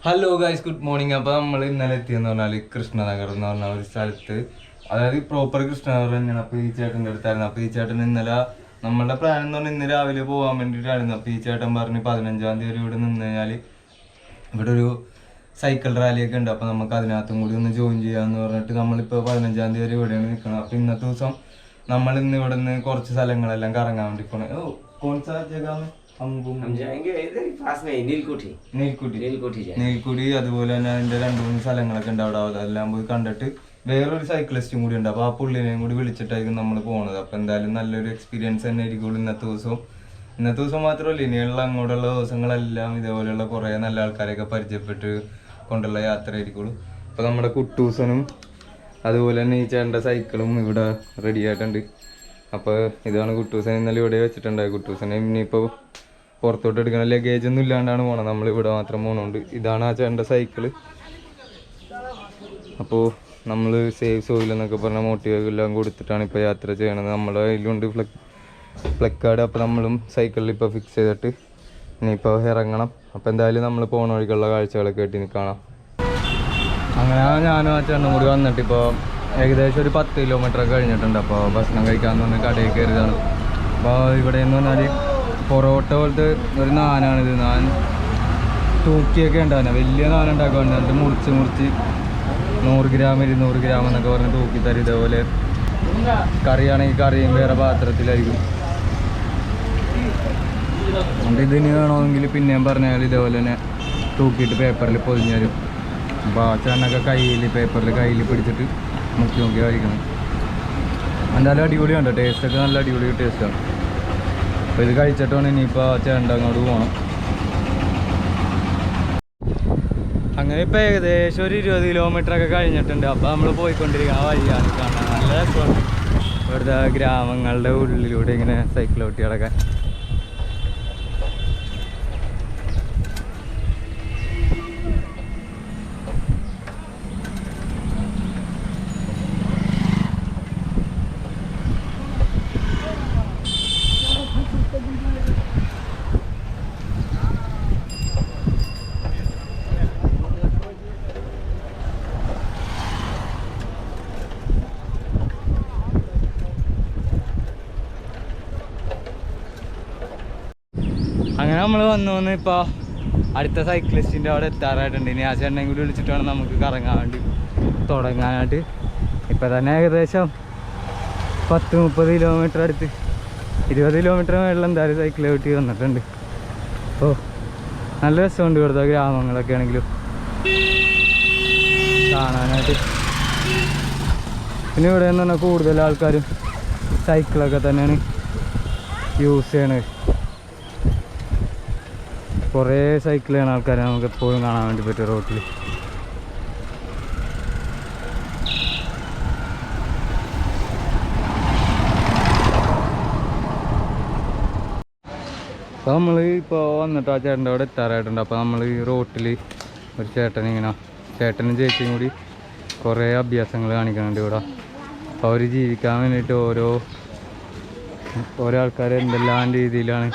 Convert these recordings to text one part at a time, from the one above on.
Hello guys, good morning. അപ്പോൾ നമ്മൾ ഇന്നലെ എത്തിയെന്ന് പറഞ്ഞാൽ കൃഷ്ണനഗർ എന്ന് പറഞ്ഞ ഒരു സ്ഥലത്ത്, അതായത് പ്രോപ്പർ കൃഷ്ണനഗർ തന്നെയാണ്. അപ്പോൾ ഈ ചേട്ടൻ്റെ അടുത്തായിരുന്നു. അപ്പോൾ ഈ ചേട്ടൻ ഇന്നലെ നമ്മളുടെ പ്ലാൻ എന്ന് പറഞ്ഞാൽ ഇന്ന് രാവിലെ പോകാൻ വേണ്ടിയിട്ടായിരുന്നു. അപ്പോൾ ഈ ചേട്ടൻ പറഞ്ഞ് 15-ാം തീയതി ഇവിടെ നിന്ന് കഴിഞ്ഞാൽ ഇവിടെ ഒരു സൈക്കിൾ റാലിയൊക്കെ ഉണ്ട്, അപ്പോൾ നമുക്ക് അതിനകത്തും കൂടി ഒന്ന് ജോയിൻ ചെയ്യാമെന്ന് പറഞ്ഞിട്ട് നമ്മളിപ്പോൾ 15-ാം തീയതി ഇവിടെയാണ് നിൽക്കുന്നത്. അപ്പോൾ ഇന്നത്തെ ദിവസം നമ്മൾ ഇന്ന് ഇവിടെ നിന്ന് കുറച്ച് സ്ഥലങ്ങളെല്ലാം കറങ്ങാൻ വേണ്ടി പോകണം. കോൺസാ ജഗാമേ നീൽക്കുടി, അതുപോലെ തന്നെ അതിന്റെ 2-3 സ്ഥലങ്ങളൊക്കെ ഉണ്ട് അവിടെ. അതെല്ലാം പോയി കണ്ടിട്ട് വേറൊരു സൈക്ലിസ്റ്റും കൂടി ഉണ്ട്, അപ്പൊ ആ പുള്ളിനെയും കൂടി വിളിച്ചിട്ടായിരിക്കും നമ്മൾ പോകുന്നത്. അപ്പൊ എന്തായാലും നല്ലൊരു എക്സ്പീരിയൻസ് തന്നെ ആയിരിക്കും ഇന്നത്തെ ദിവസം മാത്രമല്ല, ഇനിയുള്ള അങ്ങോട്ടുള്ള ദിവസങ്ങളെല്ലാം ഇതേപോലെയുള്ള കുറെ നല്ല ആൾക്കാരെയൊക്കെ പരിചയപ്പെട്ട് കൊണ്ടുള്ള യാത്ര ആയിരിക്കുള്ളൂ. അപ്പൊ നമ്മുടെ കുട്ടൂസനും അതുപോലെ തന്നെ ഈ ചേട്ടൻ്റെ സൈക്കിളും ഇവിടെ റെഡി ആയിട്ടുണ്ട്. അപ്പോൾ ഇതാണ് കുട്ടൂസൻ ഇന്നലെ ഇവിടെ വെച്ചിട്ടുണ്ടായത്. കുട്ടൂസനെ ഇനിയിപ്പോൾ പുറത്തോട്ട് എടുക്കണ ലഗേജ് ഒന്നും ഇല്ലാണ്ടാണ് പോകണം, നമ്മളിവിടെ മാത്രം പോകണുണ്ട്. ഇതാണ് ആ ചേട്ടൻ്റെ സൈക്കിള്. അപ്പോൾ നമ്മൾ സേവ് സോയിൽ എന്നൊക്കെ പറഞ്ഞ മോട്ടീവ് എല്ലാം കൊടുത്തിട്ടാണ് ഇപ്പോൾ യാത്ര ചെയ്യണത്. നമ്മുടെ കയ്യിലുണ്ട് ഫ്ലക്കാർഡ്. അപ്പോൾ നമ്മളും സൈക്കിളിൽ ഇപ്പോൾ ഫിക്സ് ചെയ്തിട്ട് ഇനിയിപ്പോൾ ഇറങ്ങണം. അപ്പോൾ എന്തായാലും നമ്മൾ പോകണ വഴിക്കുള്ള കാഴ്ചകളൊക്കെ ആയിട്ട് ഇനി കാണാം. അങ്ങനെ ഞാനും ആ ചേട്ടനും കൂടി വന്നിട്ട് ഇപ്പോൾ ഏകദേശം ഒരു 10 കിലോമീറ്റർ കഴിഞ്ഞിട്ടുണ്ട്. അപ്പോൾ ഭക്ഷണം കഴിക്കാമെന്ന് പറഞ്ഞ് കടയിൽ കയറിയതാണ്. അപ്പോൾ ഇവിടെ എന്ന് പറഞ്ഞാൽ പൊറോട്ട പോലത്തെ ഒരു നാനാണിത്. നാൻ തൂക്കിയൊക്കെ ഉണ്ടാകുന്ന വലിയ നാൻ ഉണ്ടാക്കുന്നുണ്ട്. എന്നിട്ട് മുറിച്ച് 100 ഗ്രാം 200 ഗ്രാം എന്നൊക്കെ പറഞ്ഞ് തൂക്കി തരും. ഇതേപോലെ കറിയാണെങ്കിൽ കറിയും വേറെ പാത്രത്തിലായിരിക്കും. അതുകൊണ്ട് ഇതിന് വേണമെങ്കിൽ പിന്നെയും പറഞ്ഞാൽ ഇതേപോലെ തന്നെ തൂക്കിയിട്ട് പേപ്പറിൽ പൊതിഞ്ഞ് തരും. അപ്പോൾ ആ ചേട്ടനൊക്കെ പേപ്പറിൽ കയ്യിൽ പിടിച്ചിട്ട് മുക്കി കഴിക്കണം. എന്തായാലും അടിപൊളിയുണ്ട്, ടേസ്റ്റൊക്കെ നല്ല അടിപൊളി ടേസ്റ്റാണ്. അപ്പോൾ ഇത് കഴിച്ചിട്ടാണ് ഇനിയിപ്പോൾ ചേട്ടൻ അങ്ങോട്ട് പോകണം. അങ്ങനെ ഇപ്പോൾ ഏകദേശം ഒരു 20 കിലോമീറ്ററൊക്കെ കഴിഞ്ഞിട്ടുണ്ട്. അപ്പോൾ നമ്മൾ പോയിക്കൊണ്ടിരിക്കുന്ന വഴിയാണ് കാണാൻ നല്ല രസമാണ്. ഇവിടുത്തെ ഗ്രാമങ്ങളുടെ ഉള്ളിലൂടെ ഇങ്ങനെ സൈക്കിൾ ഓട്ടി കിടക്കാൻ. അങ്ങനെ നമ്മൾ വന്ന് ഇപ്പോൾ അടുത്ത സൈക്ലിസ്റ്റിൻ്റെ അവിടെ എത്താറായിട്ടുണ്ട്. ഇനി ആ ചേട്ടനെയും കൂടി വിളിച്ചിട്ട് വേണം നമുക്ക് കറങ്ങാൻ വേണ്ടി തുടങ്ങാനായിട്ട്. ഇപ്പം തന്നെ ഏകദേശം 10-30 കിലോമീറ്റർ അടുത്ത് 20 കിലോമീറ്റർ മേളിൽ എന്തായാലും സൈക്കിൾ ഓട്ടി വന്നിട്ടുണ്ട്. അപ്പോൾ നല്ല രസമുണ്ട് ഇവിടുത്തെ ഗ്രാമങ്ങളൊക്കെ ആണെങ്കിലും കാണാനായിട്ട്. പിന്നെ ഇവിടെ എന്ന് പറഞ്ഞാൽ കൂടുതൽ ആൾക്കാരും സൈക്കിളൊക്കെ തന്നെയാണ് യൂസ് ചെയ്യണത്. കുറേ സൈക്കിളാണ് ആൾക്കാരെ നമുക്ക് എപ്പോഴും കാണാൻ വേണ്ടി പറ്റും റോട്ടിൽ. അപ്പോൾ നമ്മൾ ഇപ്പോൾ വന്നിട്ട് ആ ചേട്ടൻ്റെ അവിടെ എത്താറായിട്ടുണ്ട്. അപ്പോൾ നമ്മൾ ഈ റോട്ടിൽ ഒരു ചേട്ടനും ചേച്ചിയും കൂടി കുറേ അഭ്യാസങ്ങൾ കാണിക്കുന്നുണ്ട് ഇവിടെ. അപ്പോൾ അവർ ജീവിക്കാൻ വേണ്ടിയിട്ട് ഓരോ ആൾക്കാർ എന്തെല്ലാം രീതിയിലാണ്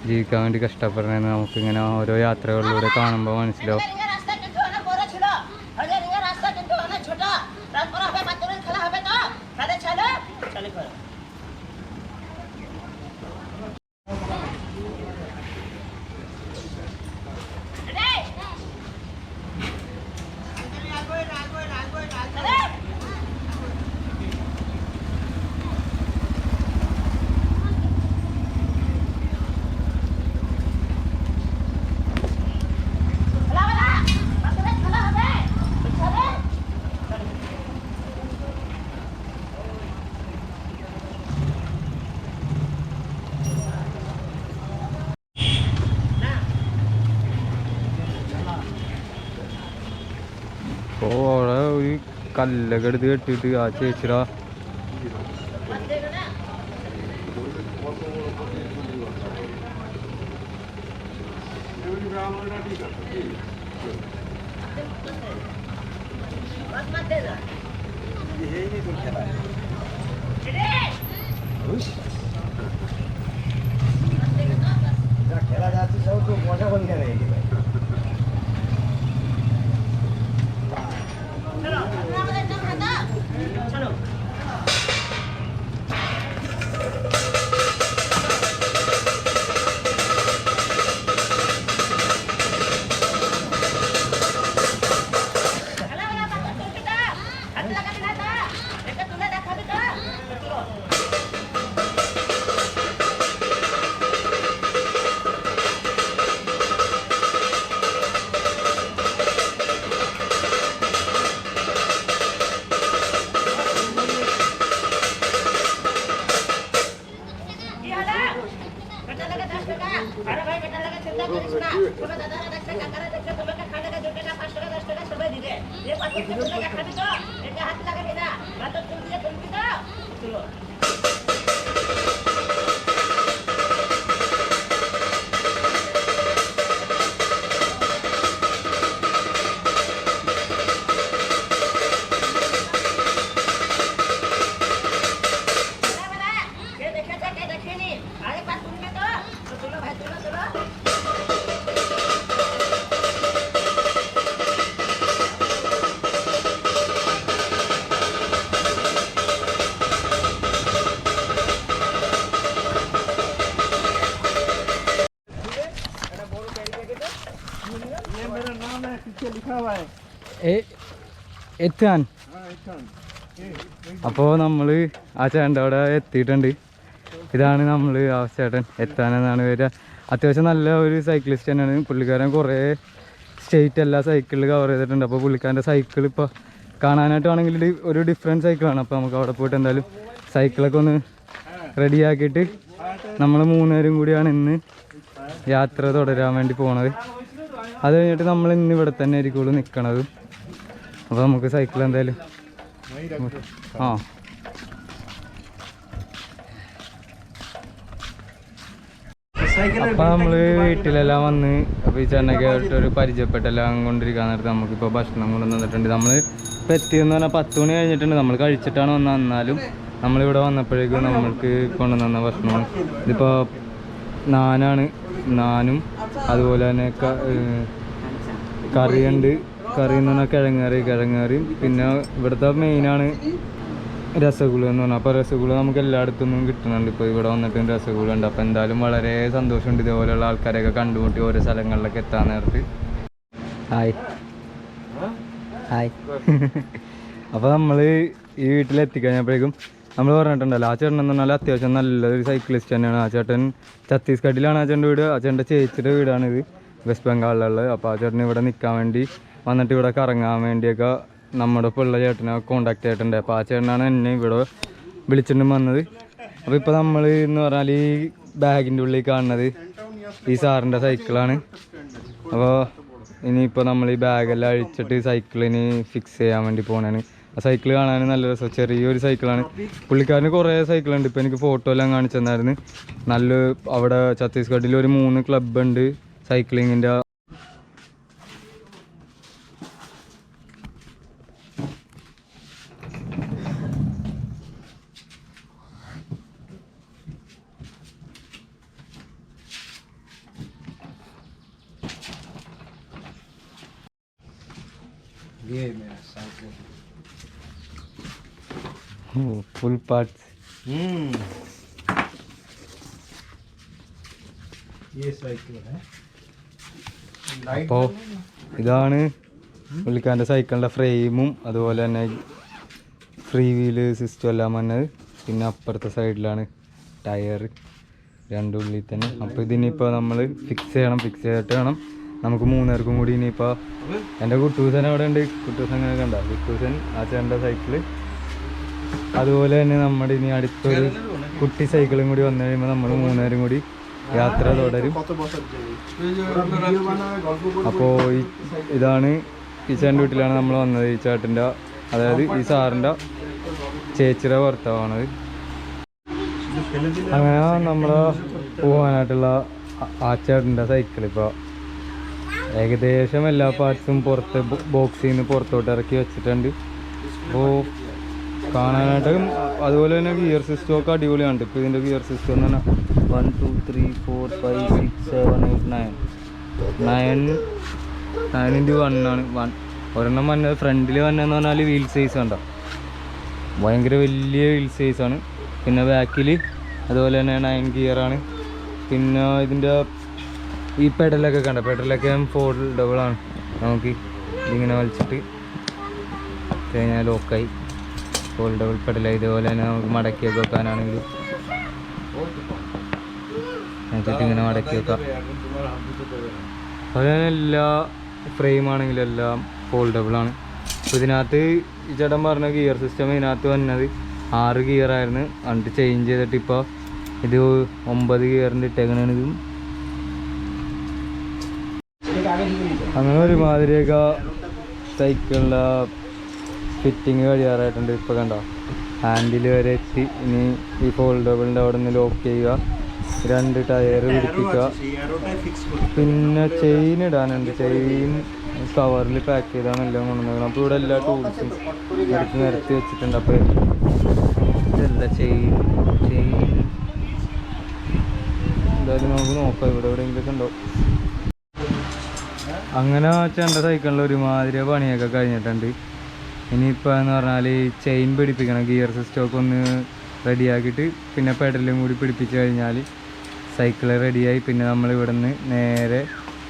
ജീവിക്കാൻ വേണ്ടി കഷ്ടപ്പെടുന്നതെന്ന് നമുക്കിങ്ങനെ ഓരോ യാത്രകളിലൂടെ കാണുമ്പോൾ മനസ്സിലാവും. അപ്പോൾ അവിടെ ഒരു കല്ലൊക്കെ എടുത്ത് കെട്ടിയിട്ട് ആ ചേച്ചിടാ খেলা যাচ্ছে সব তো মজা বন্ধ নেই। എത്താൻ അപ്പോൾ നമ്മൾ ആ ചേട്ടൻ്റെ അവിടെ എത്തിയിട്ടുണ്ട്. ഇതാണ് നമ്മൾ ആ ചേട്ടൻ എത്താനെന്നാണ് വരിക. അത്യാവശ്യം നല്ല ഒരു സൈക്ലിസ്റ്റ് തന്നെയാണ് പുള്ളിക്കാരൻ. കുറേ സ്റ്റേറ്റ് എല്ലാ സൈക്കിളിൽ കവർ ചെയ്തിട്ടുണ്ട്. അപ്പോൾ പുള്ളിക്കാരൻ്റെ സൈക്കിൾ ഇപ്പോൾ കാണാനായിട്ട് ആണെങ്കിൽ ഒരു ഡിഫറെൻറ്റ് സൈക്കിളാണ്. അപ്പോൾ നമുക്ക് അവിടെ പോയിട്ട് എന്തായാലും സൈക്കിളൊക്കെ ഒന്ന് റെഡിയാക്കിയിട്ട് നമ്മൾ 3 പേരും കൂടിയാണ് ഇന്ന് യാത്ര തുടരാൻ വേണ്ടി പോണത്. അത് കഴിഞ്ഞിട്ട് നമ്മൾ ഇന്ന് ഇവിടെ തന്നെ ആയിരിക്കുള്ളൂ നിൽക്കണത്. അപ്പോൾ നമുക്ക് സൈക്കിൾ എന്തായാലും അപ്പോൾ നമ്മൾ വീട്ടിലെല്ലാം വന്ന് അപ്പോൾ ഈ ചേട്ടനൊക്കെ ആയിട്ടൊരു പരിചയപ്പെട്ടെല്ലാം കൊണ്ടിരിക്കാൻ നേരത്ത് നമുക്കിപ്പോൾ ഭക്ഷണം കൊണ്ടു വന്നിട്ടുണ്ട്. നമ്മൾ ഇപ്പോൾ എത്തിയെന്ന് പറഞ്ഞാൽ 10 മണി കഴിഞ്ഞിട്ടുണ്ട്. നമ്മൾ കഴിച്ചിട്ടാണ് വന്നത്. എന്നാലും നമ്മളിവിടെ വന്നപ്പോഴേക്കും നമ്മൾക്ക് കൊണ്ടുവന്ന ഭക്ഷണമാണ്. ഇതിപ്പോൾ നാനും അതുപോലെ തന്നെ കറിയുണ്ട്. കറി എന്ന് പറഞ്ഞാൽ കിഴങ്ങറിയും പിന്നെ ഇവിടുത്തെ മെയിനാണ് രസഗുള എന്ന് പറഞ്ഞാൽ. അപ്പോൾ രസഗുള നമുക്ക് എല്ലായിടത്തുനിന്നും കിട്ടുന്നുണ്ട്. ഇപ്പോൾ ഇവിടെ വന്നിട്ടും രസഗുള ഉണ്ട്. അപ്പോൾ എന്തായാലും വളരെ സന്തോഷമുണ്ട് ഇതേപോലെയുള്ള ആൾക്കാരെയൊക്കെ കണ്ടുമുട്ടി ഓരോ സ്ഥലങ്ങളിലൊക്കെ എത്താൻ നേരത്ത്. ഹായ് അപ്പോൾ നമ്മൾ ഈ വീട്ടിലെത്തിക്കഴിഞ്ഞപ്പോഴേക്കും നമ്മൾ പറഞ്ഞിട്ടുണ്ടല്ലോ, ആ ചേട്ടൻ എന്ന് പറഞ്ഞാൽ അത്യാവശ്യം നല്ലൊരു സൈക്ലിസ്റ്റ് തന്നെയാണ്. ആ ചേട്ടൻ ഛത്തീസ്ഗഡിലാണ് ആ ചേട്ടൻ്റെ വീട്. ആ ചേട്ടൻ്റെ ചേച്ചിയുടെ വീടാണിത്, വെസ്റ്റ് ബംഗാളിലുള്ളത്. അപ്പോൾ ആ ചേട്ടൻ ഇവിടെ നിൽക്കാൻ വേണ്ടി വന്നിട്ട് ഇവിടെ കറങ്ങാൻ വേണ്ടിയൊക്കെ നമ്മുടെ ഒപ്പം ഉള്ള ചേട്ടനെ കോണ്ടാക്ട് ചെയ്തിട്ടുണ്ട്. അപ്പോൾ ആ ചേട്ടനാണ് എന്നെ ഇവിടെ വിളിച്ചിട്ടും വന്നത്. അപ്പോൾ ഇപ്പോൾ നമ്മൾ എന്ന് പറഞ്ഞാൽ ഈ ബാഗിൻ്റെ ഉള്ളിൽ കാണുന്നത് ഈ സാറിൻ്റെ സൈക്കിളാണ്. അപ്പോൾ ഇനിയിപ്പോൾ നമ്മൾ ഈ ബാഗെല്ലാം അഴിച്ചിട്ട് സൈക്കിളിന് ഫിക്സ് ചെയ്യാൻ വേണ്ടി പോകണതാണ്. ആ സൈക്കിൾ കാണാൻ നല്ല രസം, ചെറിയൊരു സൈക്കിളാണ്. പുള്ളിക്കാരന് കുറേ സൈക്കിളുണ്ട്. ഇപ്പോൾ എനിക്ക് ഫോട്ടോ എല്ലാം കാണിച്ചു തന്നായിരുന്നു. നല്ല അവിടെ ഛത്തീസ്ഗഡിൽ ഒരു 3 ക്ലബ്ബുണ്ട് സൈക്ലിങ്ങിൻ്റെ. Full parts. അപ്പോൾ ഇതാണ് പുള്ളിക്കാരൻ്റെ സൈക്കിളിൻ്റെ ഫ്രെയിമും അതുപോലെ തന്നെ ഫ്രീ വീല് സിസ്റ്റം എല്ലാം വന്നത്. പിന്നെ അപ്പുറത്തെ സൈഡിലാണ് ടയർ രണ്ടുള്ളിൽ തന്നെ. അപ്പോൾ ഇതിനിപ്പോൾ നമ്മൾ ഫിക്സ് ചെയ്തിട്ട് വേണം നമുക്ക് 3 പേർക്കും കൂടി. ഇനിയിപ്പോൾ എൻ്റെ കുട്ടൂസൻ അവിടെ ഉണ്ട്. കുട്ടൂസൻ അങ്ങനെ കണ്ട കുട്ടൂസൻ ആ ചേട്ടൻ്റെ സൈക്കിള്. അതുപോലെ തന്നെ നമ്മുടെ ഇനി അടുത്തൊരു കുട്ടി സൈക്കിളും കൂടി വന്നു കഴിയുമ്പോൾ നമ്മൾ 3 പേരും കൂടി യാത്ര തുടരും. അപ്പോൾ ഇതാണ് ഈ ചേട്ടൻ്റെ വീട്ടിലാണ് നമ്മൾ വന്നത്. ഈ ചേട്ടൻ്റെ അതായത് ഈ സാറിൻ്റെ ചേച്ചിയുടെ ഭർത്താവാണത്. അങ്ങനെ നമ്മൾ പോകാനായിട്ടുള്ള ആ ചേട്ടൻ്റെ സൈക്കിൾ ഇപ്പോൾ ഏകദേശം എല്ലാ പാർട്സും പുറത്ത് ബോക്സിൽ നിന്ന് പുറത്തോട്ട് ഇറക്കി വെച്ചിട്ടുണ്ട്. അപ്പോൾ കാണാനായിട്ട് അതുപോലെ തന്നെ ഗിയർ സിസ്റ്റം ഒക്കെ അടിപൊളിയാണ്. ഇപ്പോൾ ഇതിൻ്റെ ഗിയർ സിസ്റ്റം എന്ന് പറഞ്ഞാൽ 1 2 3 4 5 6 7 8 9 ആണ്. ഒരെണ്ണം വന്നത് ഫ്രണ്ടിൽ വന്നതെന്ന് പറഞ്ഞാൽ വീൽ സൈസ് കണ്ടോ, ഭയങ്കര വലിയ വീൽ സൈസാണ്. പിന്നെ ബാക്കിൽ അതുപോലെ തന്നെ 9 ഗിയറാണ്. പിന്നെ ഇതിൻ്റെ ഈ പെഡലൊക്കെ കണ്ട, പെഡലൊക്കെ ഫോൾഡബിളാണ്. നമുക്ക് ഇതിങ്ങനെ വലിച്ചിട്ട് കഴിഞ്ഞാൽ ലോക്കായി ഫോൾഡബിൾ പെഡലായി. ഇതുപോലെ തന്നെ നമുക്ക് മടക്കിയൊക്കെ വെക്കാനാണെങ്കിൽ നോക്കിയിട്ട് ഇങ്ങനെ മടക്കി വെക്കാം. അതുപോലെ തന്നെ എല്ലാ ഫ്രെയിമാണെങ്കിലും എല്ലാം ഫോൾഡബിളാണ്. അപ്പോൾ ഇതിനകത്ത് ഈ ചേട്ടൻ പറഞ്ഞ ഗിയർ സിസ്റ്റം ഇതിനകത്ത് വന്നത് 6 ഗിയറായിരുന്നു. എന്നിട്ട് ചേഞ്ച് ചെയ്തിട്ട് ഇപ്പോൾ ഇത് 9 ഗിയറിൻ്റെ ഇട്ടേക്കണാണ്. ഇതും അങ്ങനെ ഒരുമാതിരിയൊക്കെ സൈക്കിളിൻ്റെ ഫിറ്റിങ് കഴിയാറായിട്ടുണ്ട്. ഇപ്പോൾ കണ്ടോ ഹാൻഡിൽ വരെ എത്തി. ഇനി ഈ ഫോൾഡബിളിൻ്റെ അവിടെ നിന്ന് ലോക്ക് ചെയ്യുക, 2 ടയർ പിടിപ്പിക്കുക, പിന്നെ ചെയിൻ ഇടാനുണ്ട്. ചെയിൻ കവറിൽ പാക്ക് ചെയ്താണ് എല്ലാം കൊണ്ടുവന്നത്. അപ്പോൾ ഇവിടെ എല്ലാ ടൂൾസും എടുത്ത് നിരത്തി വെച്ചിട്ടുണ്ട്. അപ്പോൾ ഇതല്ല ചെയിൻ എന്തായാലും നമുക്ക് നോക്കാം ഇവിടെ എവിടെയെങ്കിലൊക്കെ ഉണ്ടോ. അങ്ങനെ ചേട്ടൻ്റെ സൈക്കിളിൽ ഒരുമാതിരി പണിയൊക്കെ കഴിഞ്ഞിട്ടുണ്ട്. ഇനിയിപ്പോൾ എന്ന് പറഞ്ഞാൽ ചെയിൻ പിടിപ്പിക്കണം. ഗിയർ സിസ്റ്റമൊക്കെ ഒന്ന് റെഡിയാക്കിയിട്ട് പിന്നെ പെഡലും കൂടി പിടിപ്പിച്ച് കഴിഞ്ഞാൽ സൈക്കിൾ റെഡിയായി. പിന്നെ നമ്മൾ ഇവിടെ നിന്ന് നേരെ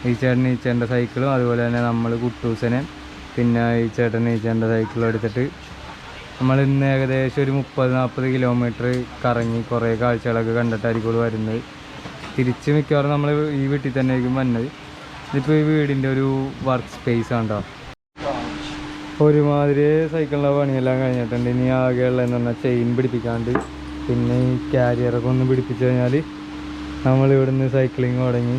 ഈ ചേട്ടൻ്റെ സൈക്കിളും അതുപോലെ തന്നെ നമ്മൾ കുട്ടൂസനെ പിന്നെ ഈ ചേട്ടൻ്റെ സൈക്കിളും എടുത്തിട്ട് നമ്മൾ ഇന്ന് ഏകദേശം ഒരു 30-40 കിലോമീറ്റർ കറങ്ങി കുറേ കാഴ്ചകളൊക്കെ കണ്ടിട്ടായിരിക്കും വരുന്നത്. തിരിച്ച് മിക്കവാറും നമ്മൾ ഈ വീട്ടിൽ തന്നെ ആയിരിക്കും വന്നത്. ഇതിപ്പോൾ ഈ വീടിൻ്റെ ഒരു വർക്ക് സ്പേസ് ആണോ. ഒരുമാതിരി സൈക്കിളിൻ്റെ പണിയെല്ലാം കഴിഞ്ഞിട്ടുണ്ട്. ഇനി ആകെയുള്ളതെന്ന് പറഞ്ഞാൽ ചെയിൻ പിടിപ്പിക്കാണ്ട് പിന്നെ ഈ ക്യാരിയറൊക്കെ ഒന്ന് പിടിപ്പിച്ച് കഴിഞ്ഞാൽ നമ്മളിവിടുന്ന് സൈക്ലിങ് തുടങ്ങി